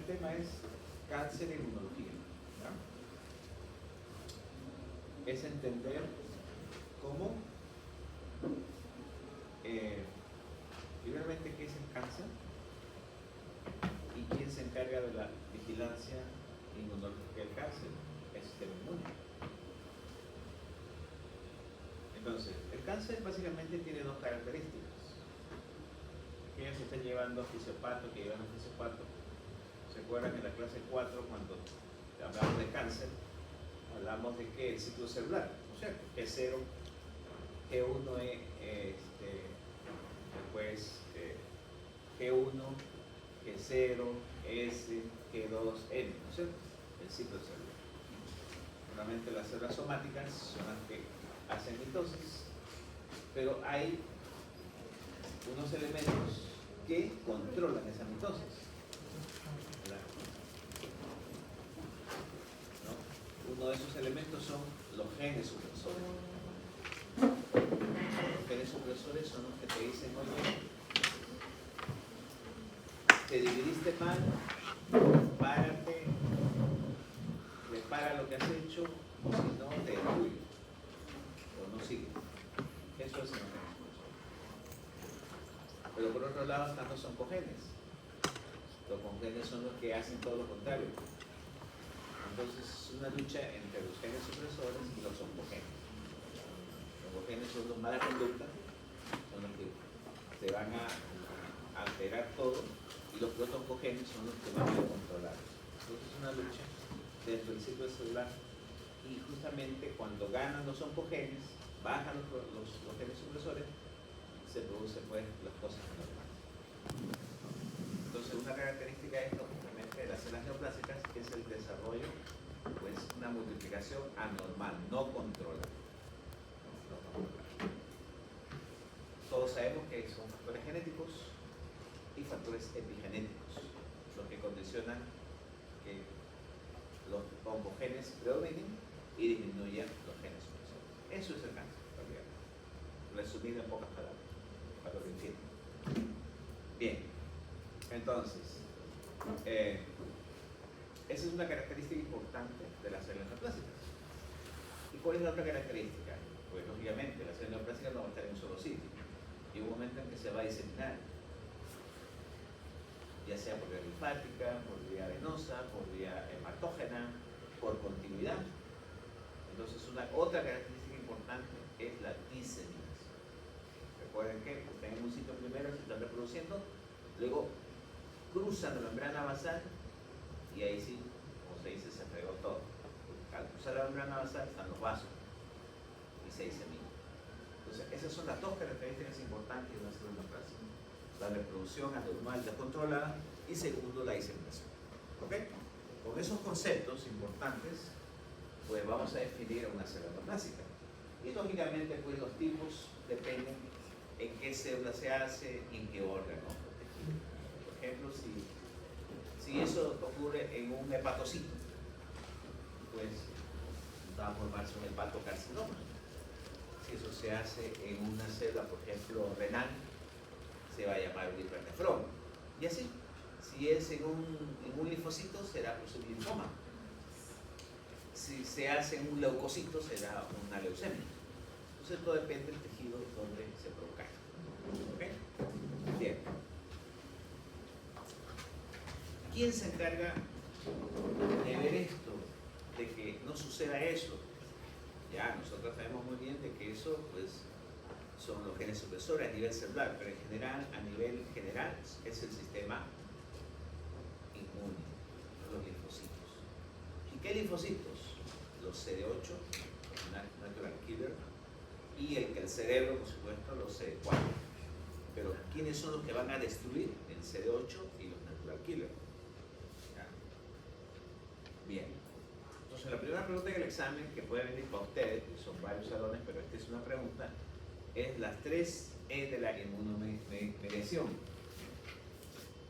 primer tema es cáncer e inmunología, ¿no? Es entender cómo, primeramente, qué es el cáncer y quién se encarga de la vigilancia inmunológica del cáncer, el sistema inmune. Entonces, el cáncer básicamente tiene dos características. Aquellos que están llevando fisiopato, que llevan fisiopato, ¿se acuerdan en la clase 4 cuando hablamos de cáncer? Hablamos de que el ciclo celular, ¿no es cierto? G0, G1, después G1, G0, S, G2, N, ¿no es cierto? El ciclo celular. Normalmente las células somáticas son las que hacen mitosis, pero hay unos elementos que controlan esa mitosis. ¿No? Uno de esos elementos son los genes supresores. Los genes supresores son los que te dicen, oye, te dividiste mal, párate, repara lo que has hecho, o si no, te destruyo, o no sigue. Eso es el gen supresor. Pero por otro lado están los oncogenes. Los oncogenes son los que hacen todo lo contrario. Entonces es una lucha entre los genes supresores y los oncogenes. Los oncogenes son los mala conducta, son los que te van a alterar todo, y los oncogenes son los que van a controlar. Entonces es una lucha dentro del ciclo celular, y justamente cuando ganan los oncogenes, bajan los genes supresores, se producen pues las cosas normales. Entonces una característica de esto, justamente de las células neoplásicas, es el desarrollo, pues una multiplicación anormal, no controlada. Todos sabemos que son factores genéticos y factores epigenéticos los que condicionan que los oncogenes predominen y disminuyan los genes supresores. Eso es el cáncer, en realidad. Resumido en pocas palabras, para que lo entiendan. Bien, entonces, esa es una característica importante de las células neoplásicas. ¿Y cuál es la otra característica? Pues lógicamente las células neoplásicas no van a estar en un solo sitio, y un momento en que se va a diseminar, ya sea por vía linfática, por vía venosa, por vía hematógena, por continuidad. Entonces otra característica importante es la diseminación. Recuerden que están en un sitio primero, se están reproduciendo, luego cruzan la membrana basal, y ahí sí, como se dice, se fregó todo. Al cruzar la membrana basal están los vasos y se disemina. Entonces esas son las dos características importantes de una célula neoplásica: la reproducción anormal descontrolada, y segundo, la diseminación. ¿Ok? Con esos conceptos importantes, pues vamos a definir una célula neoplásica. Y lógicamente, pues los tipos dependen en qué célula se hace y en qué órgano. Por ejemplo, si eso ocurre en un hepatocito, pues va a formarse un hepatocarcinoma. Si eso se hace en una célula, por ejemplo, renal, se va a llamar un hipernefroma. Y así, si es en un linfocito, será pues un linfoma. Si se hace en un leucocito, será una leucemia. Entonces todo depende del tejido donde se provoca. ¿Ok? Bien. ¿Quién se encarga de ver esto, de que no suceda eso? Ya, nosotros sabemos muy bien de que eso, pues, son los genes supresores a nivel celular, pero en general, a nivel general, es el sistema inmune, los linfocitos. ¿Y qué linfocitos? Los CD8, los natural killer, y el cerebro, por supuesto, los CD4. Pero ¿quiénes son los que van a destruir? El CD8 y los natural killer. ¿Ya? Bien. Entonces la primera pregunta en el examen, que puede venir para ustedes, que son varios salones, pero esta es una pregunta, es las 3 E de la inmunomediación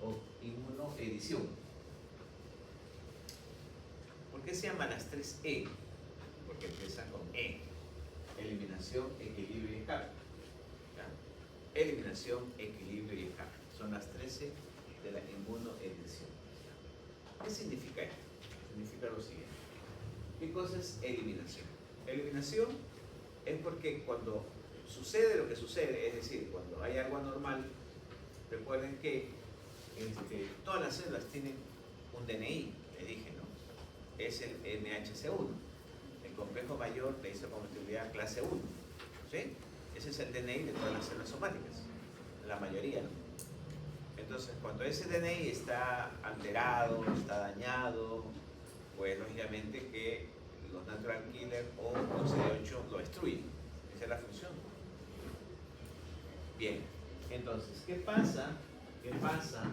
o inmunoedición. ¿Por qué se llaman las 3 E? Porque empiezan con E: eliminación, equilibrio y escape. ¿Ya? Eliminación, equilibrio y escape. Son las 13 de la inmunoedición. ¿Qué significa esto? Significa lo siguiente. ¿Qué cosa es eliminación? Eliminación es porque cuando sucede lo que sucede, es decir, cuando hay algo anormal, recuerden que todas las células tienen un DNI, le dije, ¿no? Es el MHC1, el complejo mayor de histocompatibilidad clase 1, ¿sí? Ese es el DNI de todas las células somáticas, la mayoría, ¿no? Entonces, cuando ese DNI está alterado, está dañado, pues lógicamente que los natural killer o los CD8 lo destruyen. Esa es la función. Bien, entonces, ¿qué pasa? ¿Qué pasa?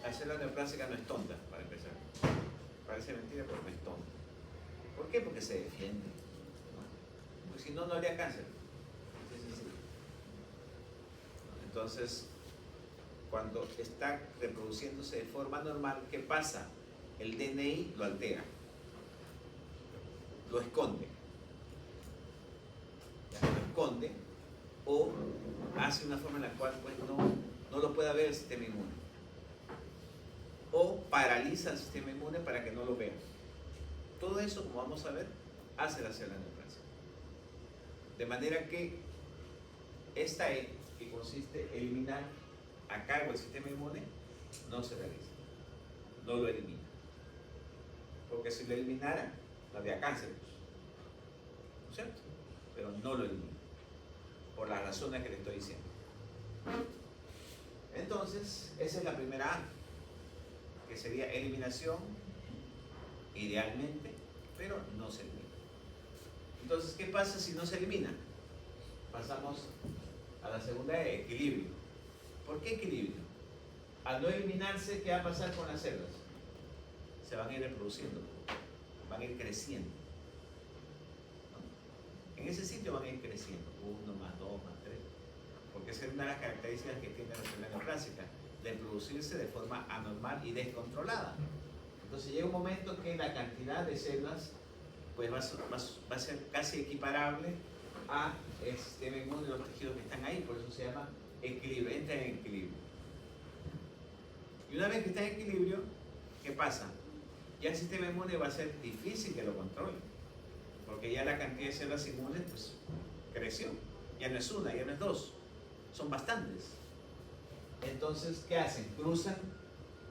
La célula neoplásica no es tonta, para empezar. Parece mentira, pero no es tonta. ¿Por qué? Porque se defiende, ¿no? Porque si no, no habría cáncer. Sí. Entonces, cuando está reproduciéndose de forma normal, ¿qué pasa? El DNI lo altera, lo esconde, o hace una forma en la cual pues, no lo pueda ver el sistema inmune, o paraliza el sistema inmune para que no lo vea. Todo eso, como vamos a ver, hace la célula neoplásica. De manera que esta E, que consiste en eliminar a cargo del sistema inmune, no se realiza, no lo elimina. Porque si lo eliminara, no habría cáncer, ¿no es cierto? Pero no lo elimina, por las razones que le estoy diciendo. Entonces, esa es la primera A, que sería eliminación, idealmente, pero no se elimina. Entonces, ¿qué pasa si no se elimina? Pasamos a la segunda E, equilibrio. ¿Por qué equilibrio? Al no eliminarse, ¿qué va a pasar con las células? Se van a ir reproduciendo, van a ir creciendo, ¿no? En ese sitio van a ir creciendo, 1 más 2 más 3, porque esa es una de las características que tiene la célula neoplásica, de producirse de forma anormal y descontrolada. Entonces llega un momento que la cantidad de células pues va a ser casi equiparable a el sistema inmune de los tejidos que están ahí, por eso se llama equilibrio, entra en equilibrio. Y una vez que está en equilibrio, ¿qué pasa? Ya el sistema inmune va a ser difícil que lo controle, porque ya la cantidad de células inmunes pues creció, ya no es una, ya no es dos, son bastantes. Entonces, ¿qué hacen? Cruzan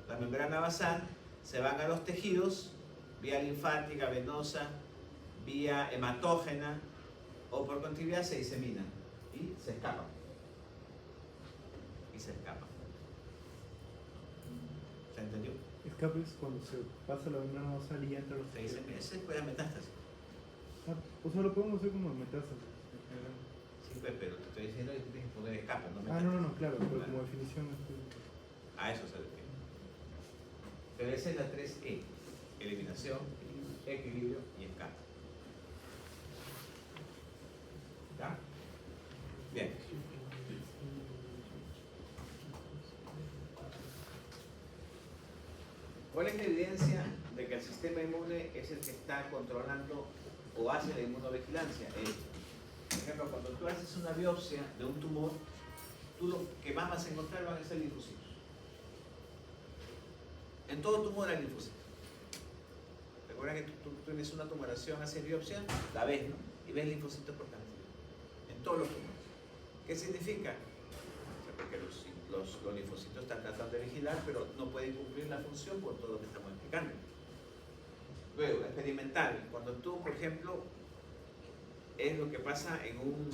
la membrana basal, se van a los tejidos, vía linfática, venosa, vía hematógena, o por continuidad se diseminan y se escapan. ¿Se entendió? Escape es cuando se pasa la membrana basal y entra a los Se disemina, ese es la metástasis. O sea, lo podemos hacer como metástasis. Sí, pero te estoy diciendo que tienes que poner escape, no no, claro, pero claro. como definición A eso se refiere. Pero esa es la 3E: eliminación, equilibrio y escape. ¿Ya? Bien. ¿Cuál es la evidencia de que el sistema inmune es el que está controlando o hace la inmunovigilancia? Por ejemplo, cuando tú haces una biopsia de un tumor, tú lo que más vas a encontrar van a ser linfocitos. En todo tumor hay linfocitos. Recuerda que tú tienes una tumoración, haces biopsia, la ves, ¿no? Y ves linfocitos por cantidad. En todos los tumores. ¿Qué significa? O sea, porque los linfocitos están tratando de vigilar, pero no pueden cumplir la función por todo lo que estamos explicando. Luego, experimental. Cuando tú, por ejemplo, es lo que pasa en un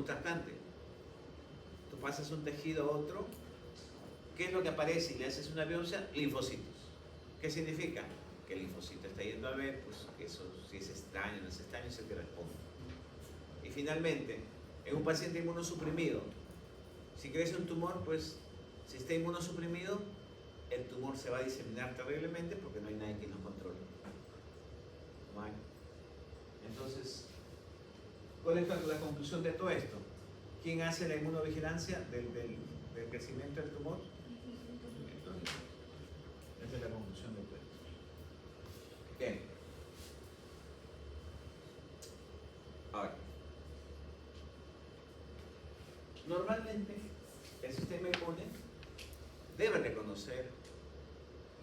trasplante. Tú pasas un tejido a otro, ¿qué es lo que aparece y le haces una biopsia? Linfocitos. ¿Qué significa? Que el linfocito está yendo a ver, pues, que eso, si es extraño o no es extraño, se te responde. Y finalmente, en un paciente inmunosuprimido, si crece un tumor, pues, si está inmunosuprimido, el tumor se va a diseminar terriblemente porque no hay nadie que lo controle. No hay. Entonces, ¿cuál es la conclusión de todo esto? ¿Quién hace la inmunovigilancia del crecimiento del tumor? Esa es la conclusión de todo esto. Bien. Ahora, normalmente el sistema inmune debe reconocer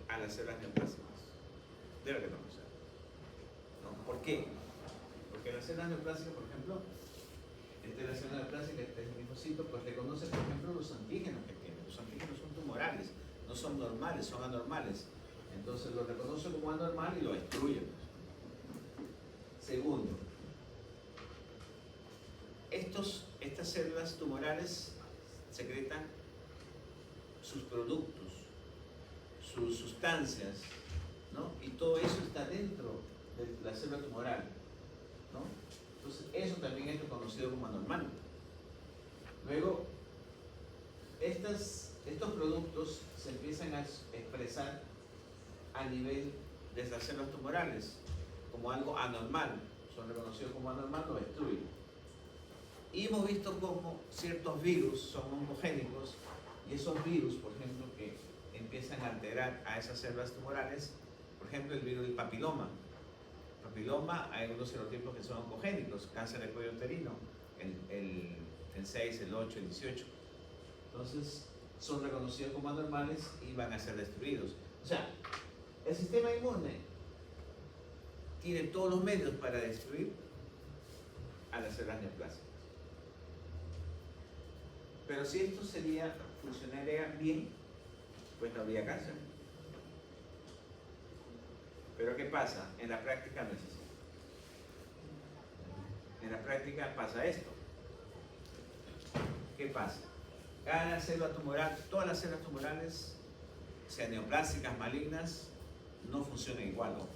a las células neoplásicas. Debe reconocer. ¿No? ¿Por qué? Porque las células neoplásicas, por ejemplo, esta es la célula neoplásica, este es el linfocito, pues reconoce, por ejemplo, los antígenos que tiene. Los antígenos son tumorales, no son normales, son anormales. Entonces lo reconoce como anormal y lo destruye. Segundo, estas células tumorales secretan sus productos, sus sustancias, ¿no? Y todo eso está dentro de la célula tumoral, ¿no? Entonces eso también es reconocido como anormal. Luego, estos productos se empiezan a expresar a nivel de las células tumorales como algo anormal, son reconocidos como anormal, lo destruyen. Y hemos visto cómo ciertos virus son oncogénicos y esos virus, por ejemplo, que empiezan a alterar a esas células tumorales, por ejemplo, el virus del papiloma. Papiloma, hay unos serotipos que son oncogénicos, cáncer de cuello uterino, el 6, el 8, el 18. Entonces, son reconocidos como anormales y van a ser destruidos. O sea, el sistema inmune tiene todos los medios para destruir a las células neoplásicas. Pero si esto funcionaría bien, pues no habría cáncer. Pero ¿qué pasa? En la práctica no es así. En la práctica pasa esto. ¿Qué pasa? Cada célula tumoral, todas las células tumorales, sean neoplásicas, malignas, no funcionan igual, ojo.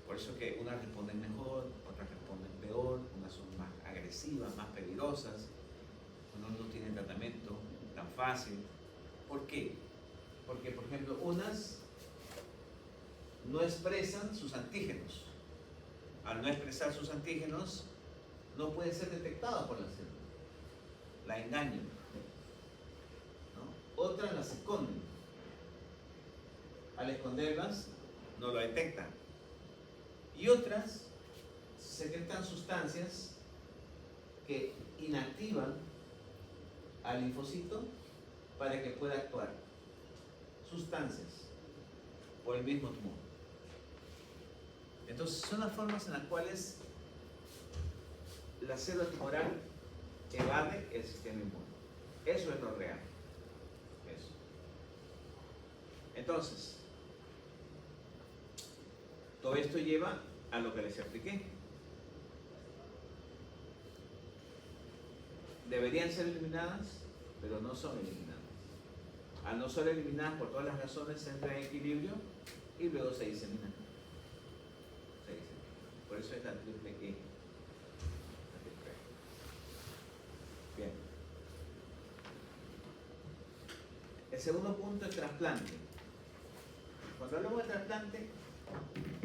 Por eso que unas responden mejor, otras responden peor, unas son más agresivas, más peligrosas, unos no tienen tratamiento tan fácil. ¿Por qué? Porque, por ejemplo, unas no expresan sus antígenos. Al no expresar sus antígenos, no puede ser detectada por la célula. La engañan, ¿no? Otras las esconden. Al esconderlas, no lo detectan. Y otras secretan sustancias que inactivan al linfocito para que pueda actuar. Sustancias por el mismo tumor. Entonces son las formas en las cuales la célula tumoral evade el sistema inmune. Eso es lo real. Eso. Entonces, todo esto lleva a lo que les expliqué. Deberían ser eliminadas, pero no son eliminadas. Al no ser eliminadas por todas las razones, entran en equilibrio y luego se diseminan. Por eso es la triple E. Bien. El segundo punto es trasplante. Cuando hablamos de trasplante,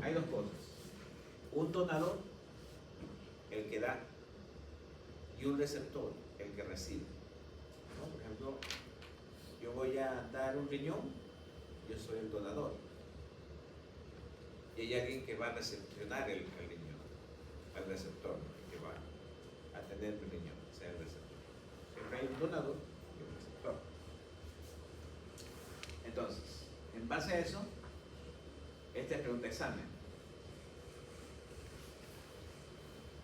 hay dos cosas. Un donador, el que da, y un receptor, el que recibe. ¿No? Por ejemplo, yo voy a dar un riñón, yo soy el donador. Y hay alguien que va a recepcionar el riñón, al receptor, que va a tener el riñón, sea el receptor. Siempre hay un donador y un receptor. Entonces, en base a eso, esta es pregunta de examen.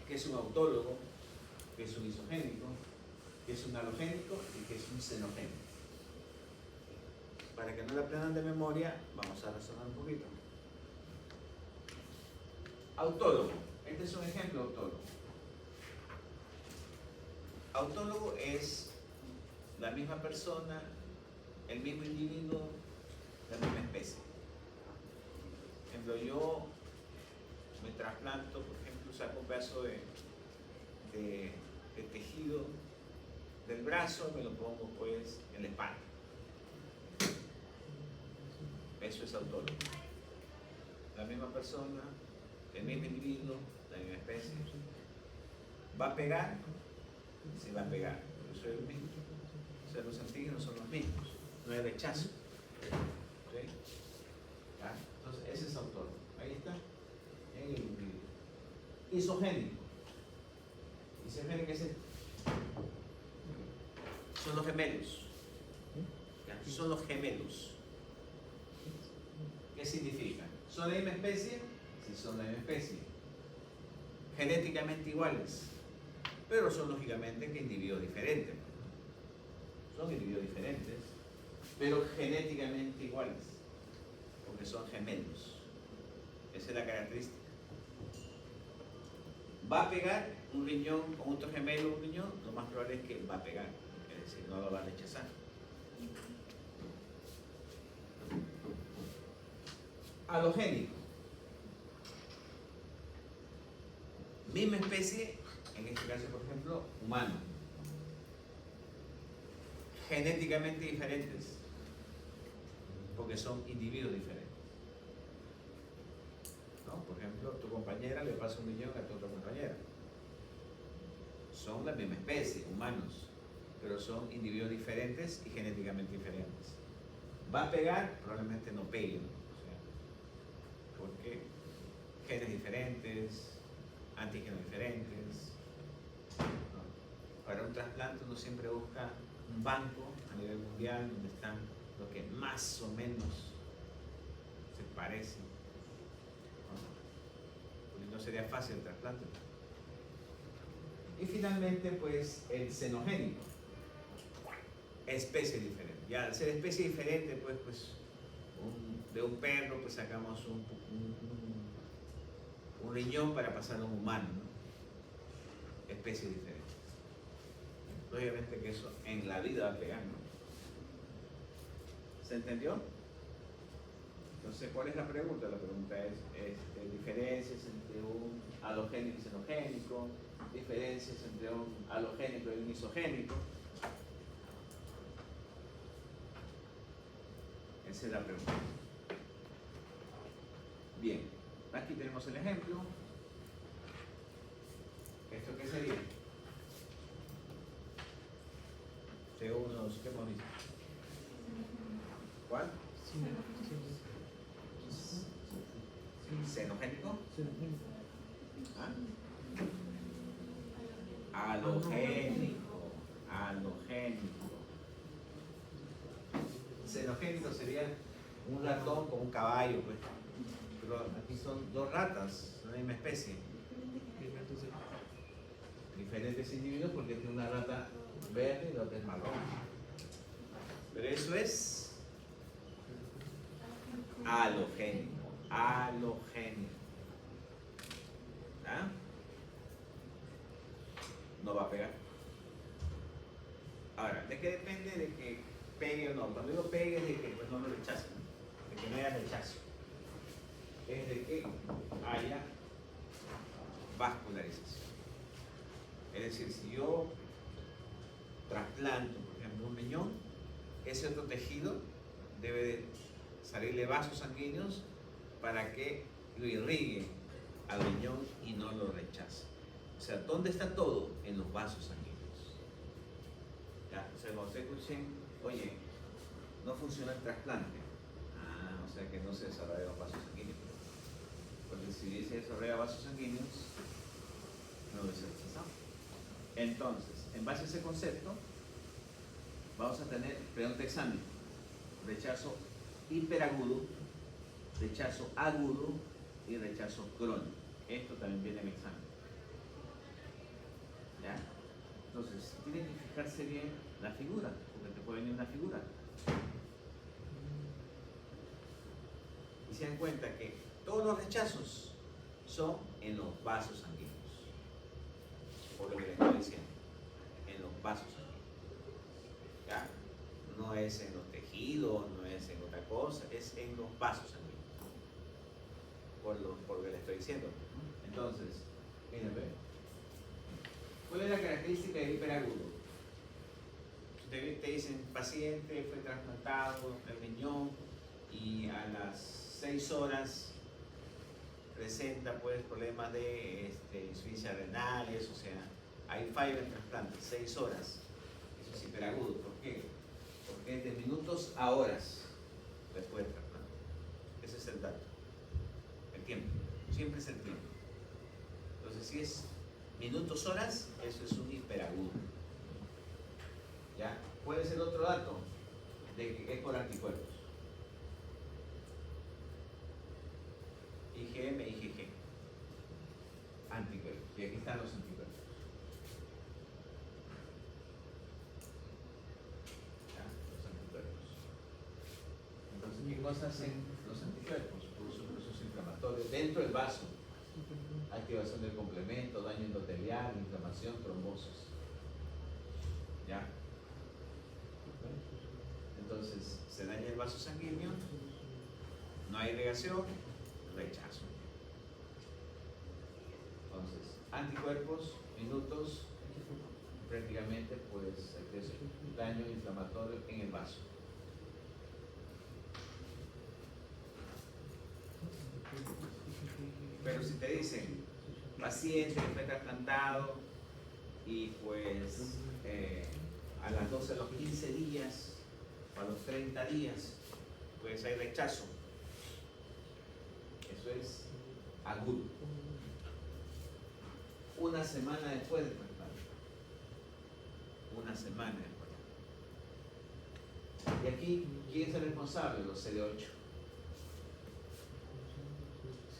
¿Qué es un autólogo? ¿Qué es un isogénico? ¿Qué es un halogénico? ¿Y qué es un xenogénico? Para que no la aprendan de memoria, vamos a razonar un poquito. Autólogo. Este es un ejemplo de autólogo. Autólogo es la misma persona, el mismo individuo, la misma especie. Por ejemplo, yo me trasplanto, por ejemplo, saco un pedazo de tejido del brazo y me lo pongo pues en la espalda. Eso es autólogo. La misma persona, el mismo individuo, la misma especie. ¿Va a pegar? Sí, va a pegar. Yo soy el mismo. O sea, los antígenos son los mismos. No hay rechazo. ¿Sí? ¿Ah? Entonces, ese es autólogo. Ahí está. En el individuo. Isogénico. Isogénico es este. Son los gemelos. ¿Ya? son los gemelos. ¿Qué significa? ¿Son la misma especie? Sí, son la misma especie. Genéticamente iguales, pero son lógicamente que individuos diferentes. Son individuos diferentes, pero genéticamente iguales, porque son gemelos. Esa es la característica. ¿Va a pegar un riñón con otro gemelo un riñón? Lo más probable es que va a pegar, es decir, no lo va a rechazar. Halogénico. Misma especie, en este caso, por ejemplo, humano. Genéticamente diferentes, porque son individuos diferentes. ¿No? Por ejemplo, tu compañera le pasa un riñón a tu otra compañera. Son la misma especie, humanos, pero son individuos diferentes y genéticamente diferentes. ¿Va a pegar? Probablemente no peguen. O sea, porque genes diferentes, antígenos diferentes. ¿No? Para un trasplante uno siempre busca un banco a nivel mundial donde están los que más o menos se parecen. Porque no sería fácil el trasplante. Y finalmente, pues, el xenogénico. Especie diferente. Ya al ser especie diferente, pues de un perro, pues sacamos un riñón para pasarlo a un humano, ¿no? Especie diferente. Obviamente que eso en la vida va a pegar, ¿no? ¿Se entendió? Entonces, ¿cuál es la pregunta? La pregunta es diferencias entre un halogénico y xenogénico, diferencias entre un halogénico y un isogénico. Esa es la pregunta. Bien, aquí tenemos el ejemplo. ¿Esto qué sería? Según los que hemos visto. ¿Cuál? ¿Xenogénico? ¿Ah? Halogénico. Halogénico. Xenogénico sería un ratón con un caballo, pues. Pero aquí son dos ratas, de la misma especie. Diferentes individuos porque tiene una rata verde y la otra es marrón. Pero eso es halogénico. Halogénico. ¿Ah? No va a pegar. Ahora, ¿de qué depende de que pegue o no? Cuando digo pegue es de que pues, no lo rechacen, de que no haya rechazo. Es de que haya vascularización. Es decir, si yo trasplanto, por ejemplo, un riñón, ese otro tejido debe de salirle vasos sanguíneos para que lo irrigue al riñón y no lo rechace. O sea, ¿dónde está todo? En los vasos sanguíneos. ¿Ya? O sea, cuando ustedes escuchen, oye, no funciona el trasplante. Ah, o sea que no se desarrollan los vasos sanguíneos. Porque si se desarrolla vasos sanguíneos, no debe ser rechazado. Entonces, en base a ese concepto, vamos a tener pregunta examen, rechazo hiperagudo, rechazo agudo y rechazo crónico. Esto también viene en examen. ¿Ya? Entonces, tienen que fijarse bien la figura, porque te puede venir una figura. Y se dan cuenta que todos los rechazos son en los vasos sanguíneos. Por lo que les estoy diciendo, en los vasos sanguíneos. ¿Ya? No es en los tejidos, no es en otra cosa, es en los vasos sanguíneos. Por lo que les estoy diciendo. Entonces, miren, ¿ve? ¿Cuál es la característica del hiperagudo? Te dicen, paciente fue trasplantado el riñón y a las 6 horas presenta pues problemas de insuficiencia renales, o sea, hay fallo en el trasplante, 6 horas. Eso es hiperagudo. ¿Por qué? Porque es de minutos a horas después del trasplante. Ese es el dato. El tiempo. Siempre es el tiempo. Entonces, si es minutos, horas, eso es un hiperagudo. ¿Ya? ¿Cuál es el otro dato? de que es por anticuerpos. IgM, IgG. Anticuerpos. Y aquí están los anticuerpos. ¿Ya? Los anticuerpos. Entonces, ¿qué cosas hacen los anticuerpos? Producen procesos inflamatorios dentro del vaso. Activación del complemento, daño endotelial, inflamación, trombosis. ¿Ya? Entonces, se daña el vaso sanguíneo, no hay irrigación, rechazo. Entonces, anticuerpos, minutos, prácticamente pues daño inflamatorio en el vaso. Pero si te dicen, paciente que fue trasplantado y pues a las 12 de los 15 días o a los 30 días, pues hay rechazo. Eso es agudo. Una semana después del trasplante. Una semana después. Y aquí, ¿quién es el responsable? Los CD8.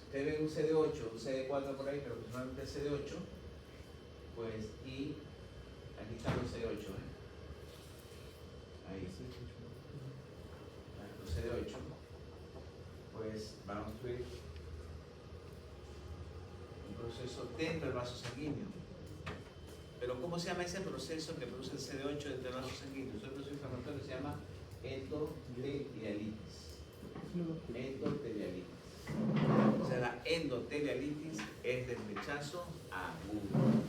Usted ve un CD8, un CD4 por ahí, pero principalmente el CD8, pues, y aquí están los CD8, ahí, los CD8, pues van a construir un proceso dentro del vaso sanguíneo. Pero ¿cómo se llama ese proceso que produce el CD8 dentro del vaso sanguíneo? Ese proceso inflamatorio se llama endotelialitis. Endotelialitis. O sea, la endotelialitis es del rechazo agudo.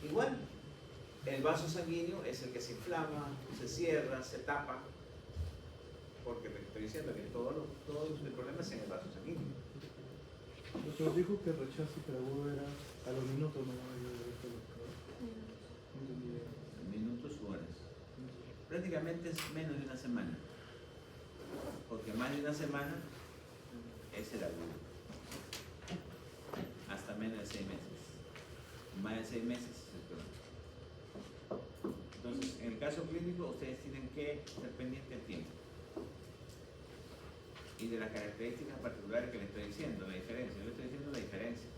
Igual, el vaso sanguíneo es el que se inflama, se cierra, se tapa, porque te estoy diciendo que todo el problema es en el vaso sanguíneo. Pero dijo que el rechazo agudo era a los minutos, no Minutos u horas. Prácticamente es menos de una semana. Porque más de una semana es el agudo. Hasta menos de 6 meses. Más de 6 meses es el crónico. Entonces, en el caso clínico, ustedes tienen que estar pendientes del tiempo. Y de las características particulares que les estoy diciendo, la diferencia. Yo les estoy diciendo la diferencia.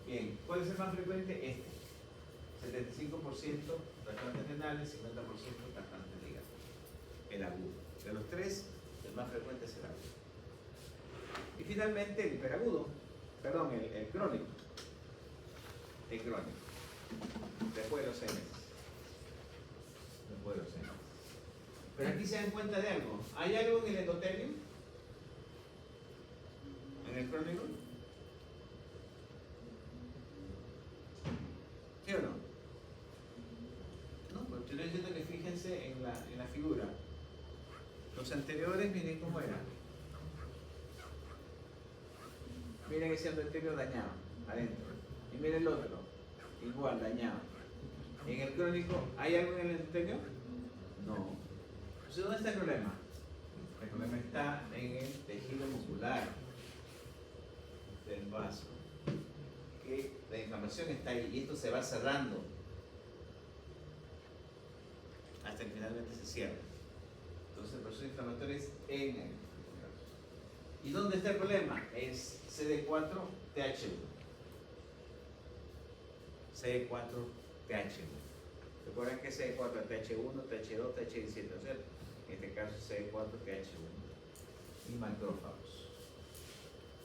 Bien, ¿cuál es el más frecuente? Este. 75% trasplantes renales, 50% trasplantes de hígado. El agudo. De los tres, el más frecuente es el agudo. Y finalmente el hiperagudo, perdón, el crónico. El crónico. Después de los 6 meses. Después de los 6 meses. Pero aquí se dan cuenta de algo. ¿Hay algo en el endotelio? ¿En el crónico? ¿Sí o no? No, pues estoy diciendo que fíjense en la figura. Los anteriores, miren cómo eran. Miren ese endotelio dañado, adentro. Y miren el otro, igual, dañado. En el crónico, ¿hay algo en el endotelio? No. Entonces, ¿dónde está el problema? El problema está en el tejido muscular del vaso. Que la inflamación está ahí y esto se va cerrando hasta que finalmente se cierra. Entonces el proceso inflamatorio es en el vaso. ¿Y dónde está el problema? Es CD4-TH1. CD4-TH1. Recuerden que CD4-TH1, TH2, TH17, ¿no es cierto? En este caso CD4-TH1 y macrófagos.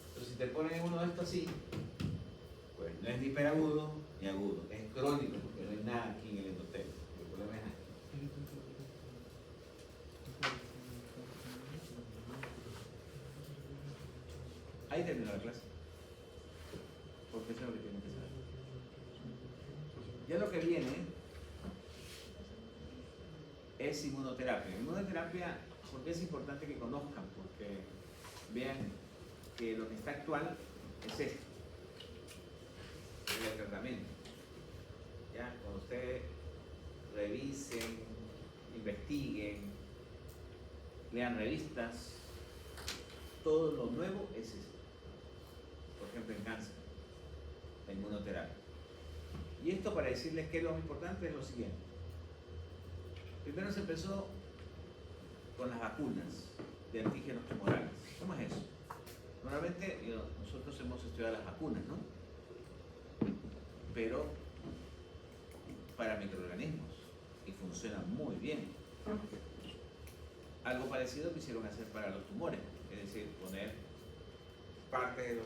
Entonces si te ponen uno de estos así, pues no es ni hiperagudo ni agudo, es crónico porque no hay nada aquí en el endotelio. El problema es aquí. Ahí terminó la clase. Porque eso es lo que tienen que saber. Ya lo que viene es inmunoterapia. Inmunoterapia, porque es importante que conozcan, porque vean que lo que está actual es esto, el tratamiento. Ya, cuando ustedes revisen, investiguen, lean revistas, todo lo nuevo es eso. Por ejemplo, en cáncer, la inmunoterapia. Y esto para decirles que lo importante es lo siguiente. Primero se empezó con las vacunas de antígenos tumorales. ¿Cómo es eso? Normalmente nosotros hemos estudiado las vacunas, ¿no? Pero para microorganismos y funcionan muy bien. Algo parecido quisieron hacer para los tumores, es decir, poner parte de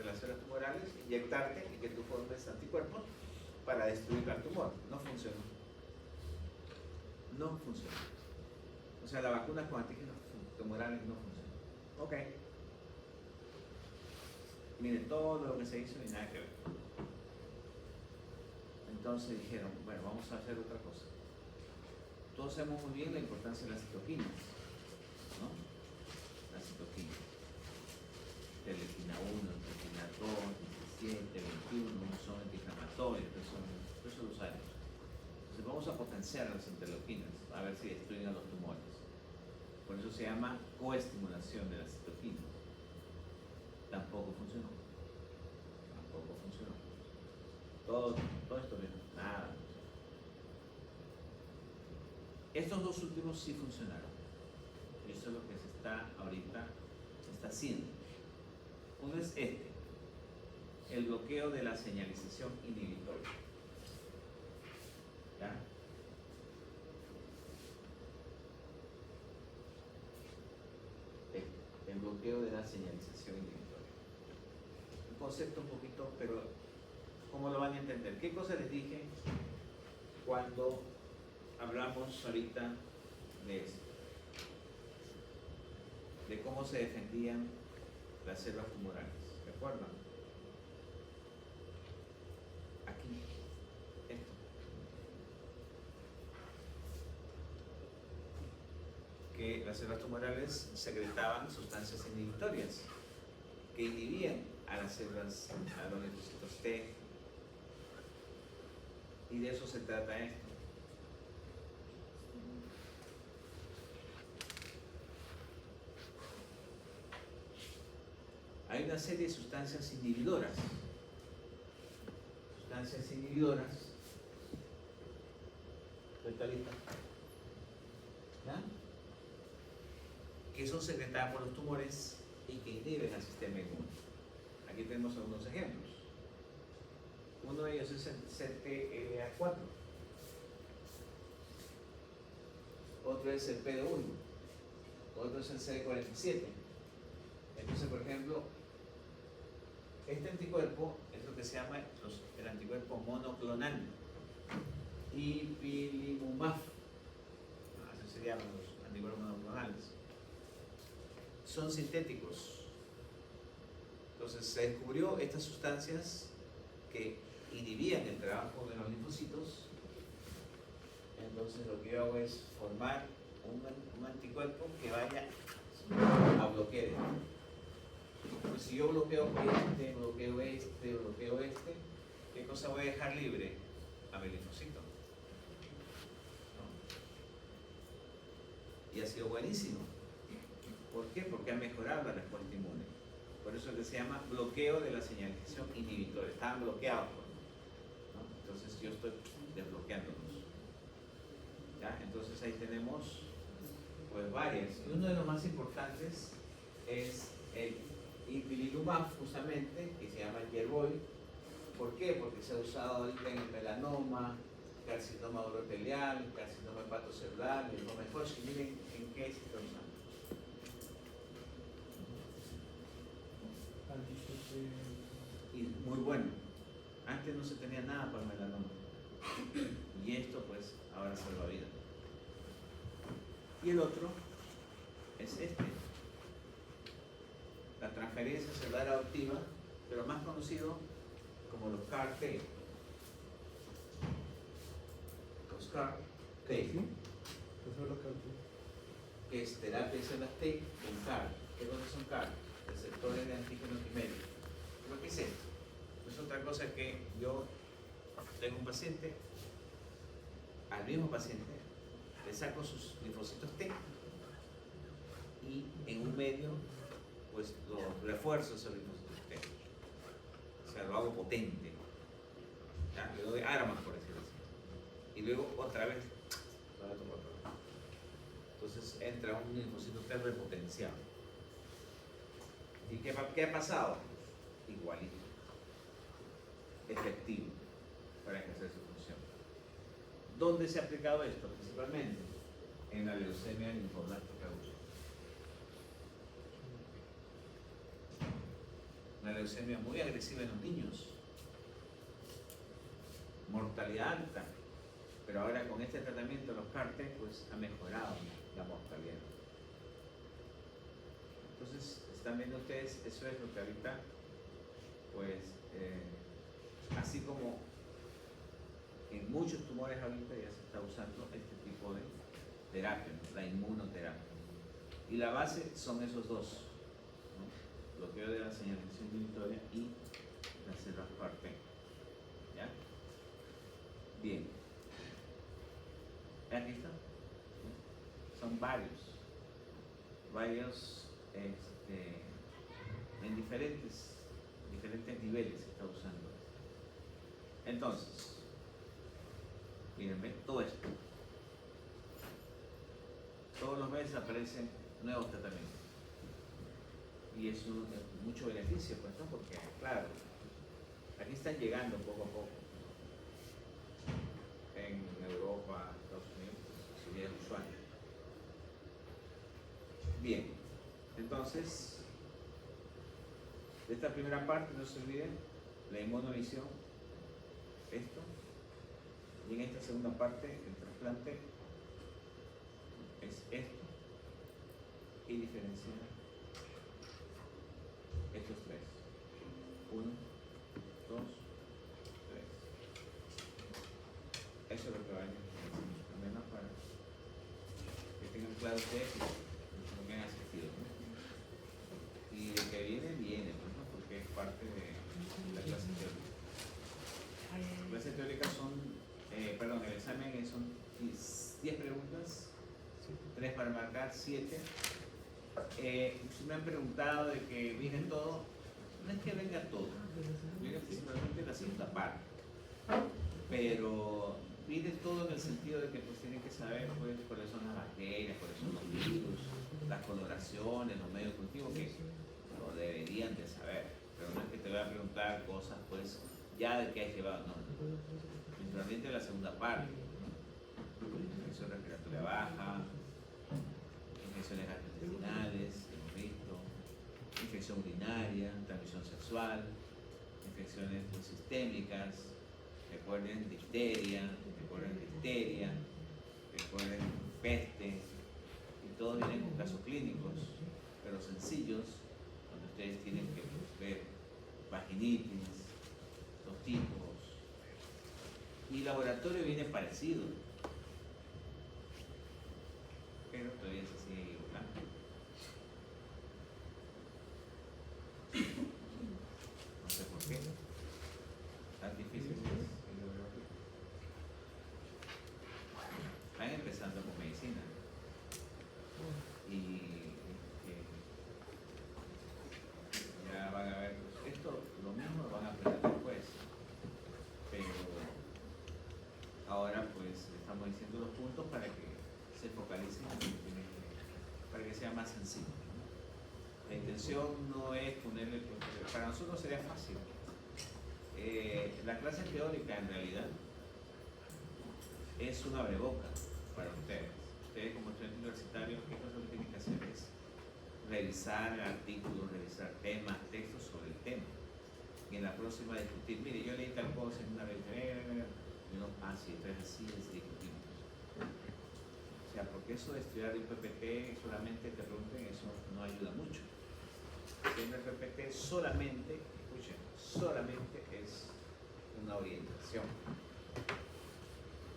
las células tumorales, inyectarte y que tú formes anticuerpos para destruir al tumor. No funcionó. No funcionó. O sea, la vacuna con antígenos tumorales no funcionó. Ok. Miren, todo lo que se hizo y nada que ver. Entonces dijeron, bueno, vamos a hacer otra cosa. Todos sabemos muy bien la importancia de las citoquinas, ¿no? Las citoquinas. Interleuquina 1, interleuquina 2, 17, 21, son antiinflamatorios, eso lo sabemos. Entonces vamos a potenciar las interleuquinas, a ver si destruyen a los tumores. Por eso se llama coestimulación de las citoquinas. Tampoco funcionó. Tampoco funcionó. Todo esto bien, nada. Estos dos últimos sí funcionaron. Y eso es lo que se está haciendo. Uno es el bloqueo de la señalización inhibitoria. ¿Ya? El bloqueo de la señalización inhibitoria. Un concepto un poquito, pero ¿cómo lo van a entender? ¿Qué cosa les dije cuando hablamos ahorita de esto? De cómo se defendían las células tumorales. ¿Se acuerdan? Aquí, esto. Que las células tumorales secretaban sustancias inhibitorias que inhibían a las células, a los linfocitos T. Y de eso se trata esto. Hay una serie de sustancias inhibidoras. Sustancias inhibidoras. ¿Está lista? ¿Ya? Que son secretadas por los tumores y que inhiben al sistema inmune. Aquí tenemos algunos ejemplos. Uno de ellos es el CTLA4. Otro es el PD1. Otro es el CD47. Entonces, por ejemplo, este anticuerpo es lo que se llama el anticuerpo monoclonal. Ipilimumab. Así se llaman los anticuerpos monoclonales. Son sintéticos. Entonces se descubrió estas sustancias que inhibían el trabajo de los linfocitos. Entonces lo que yo hago es formar un anticuerpo que vaya a bloquear esto. Pues si yo bloqueo este, ¿qué cosa voy a dejar libre? A mi linfocito. ¿No? Y ha sido buenísimo. ¿Por qué? Porque ha mejorado la respuesta inmune. Por eso es que se llama bloqueo de la señalización inhibitoria. Estaban bloqueados, ¿no? Entonces yo estoy desbloqueándolos. ¿Ya? Entonces ahí tenemos pues varias. Y uno de los más importantes es el ipilimumab, justamente, que se llama Yervoy. ¿Por qué? Porque se ha usado ahorita en el melanoma, carcinoma urothelial, carcinoma hepatocelular, linfoma de Hodgkin. Miren en qué situación. Y muy bueno. Antes no se tenía nada para el melanoma. Y esto pues ahora salva vida. Y el otro es este. La transferencia celular adoptiva, pero más conocido como los CAR-T. Los CAR-T. ¿Sí? Que es terapia de células T con CAR. ¿Qué cosas son CAR? Receptores de antígenos quiméricos. ¿Pero qué es esto? Es otra cosa que yo tengo un paciente, al mismo paciente, le saco sus linfocitos T y en un medio pues los refuerzo esos linfocitos T. O sea, lo hago potente. ¿ya? Le doy armas, por decirlo así. Y luego otra vez, lo meto por otro lado. Entonces entra un linfocito T repotenciado. ¿Y qué ha pasado? Igualito. Efectivo para ejercer su función. ¿Dónde se ha aplicado esto? Principalmente en la leucemia linfoblástica aguda. Una leucemia muy agresiva en los niños. Mortalidad alta. Pero ahora con este tratamiento, los CAR-T, pues ha mejorado la mortalidad. Entonces, están viendo ustedes, eso es lo que ahorita, pues, así como en muchos tumores ahorita ya se está usando este tipo de terapia, ¿no? La inmunoterapia. Y la base son esos dos, ¿no? Bloqueo de la señalización inhibitoria y las células CAR-T. ¿Ya? Bien. Aquí está. Son varios en diferentes niveles se está usando. Entonces, miren, ven todo esto. Todos los meses aparecen nuevos tratamientos. Y es mucho beneficio, pues, ¿no? Porque, claro, aquí están llegando poco a poco. En Europa, Estados Unidos, pues, sería el usuario. Bien, entonces, de esta primera parte no se olviden la inmunovisión, esto, y en esta segunda parte el trasplante es esto y diferenciar estos tres: 1, 2, 3. Eso es lo que va a venir, al menos para que tengan claro ustedes y lo que han asistido, ¿no? Y lo que viene, pues, ¿no? Porque es parte de la clase teórica. Las clases teóricas son, el examen son 10 preguntas, 3 para marcar, 7. Si me han preguntado de que viene todo, no es que venga todo, viene principalmente la segunda parte, pero viene todo en el sentido de que pues tienen que saber pues, cuáles son las bacterias, cuáles son los virus, las coloraciones, los medios cultivos, que lo deberían de saber, pero no es que te voy a preguntar cosas pues ya de que has llevado, no, principalmente la segunda parte, infección respiratoria baja, infecciones gastrointestinales, hemos visto, infección urinaria, transmisión sexual, infecciones sistémicas, recuerden difteria, recuerden peste, y todos vienen con casos clínicos, pero sencillos, donde ustedes tienen que ver vaginitis, los tipos, y laboratorio viene parecido, pero todavía se sigue equivocando. No sé por qué. Tan difícil es. Están empezando con medicina. Y ya van a ver, esto lo mismo lo van a aprender después. Pero ahora pues estamos diciendo los puntos para que se focalicen en lo que tienen que, para que sea más sencillo, ¿no? La intención no es ponerle, para nosotros sería fácil. La clase teórica en realidad es un abrebocas para ustedes. Ustedes como estudiantes universitarios, ¿qué cosa que tienen que hacer? Es revisar artículos, revisar temas, textos sobre el tema. Y en la próxima discutir, mire, yo leí tal cosa en una revista, y no, sí, esto es así, discutimos. O sea, porque eso de estudiar el PPT solamente te pregunten, eso no ayuda mucho. En el PPT solamente, escuchen, solamente es una orientación.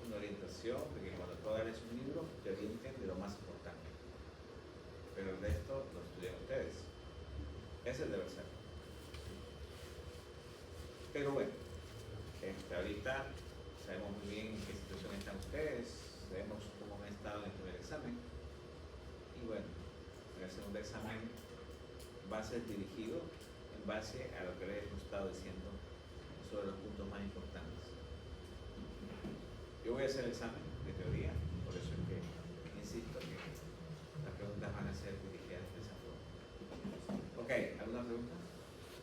Una orientación de que cuando tú agarres un libro te orienten de lo más importante. Pero el resto lo estudian ustedes. Ese es el deber ser. Pero bueno, ahorita sabemos muy bien en qué situación están ustedes, sabemos cómo han estado en el primer examen. Y bueno, en el segundo examen va a ser dirigido en base a lo que les hemos estado diciendo sobre los puntos más importantes. Yo voy a hacer el examen de teoría, por eso es que insisto que las preguntas van a ser dirigidas de esa forma. Ok, ¿alguna pregunta?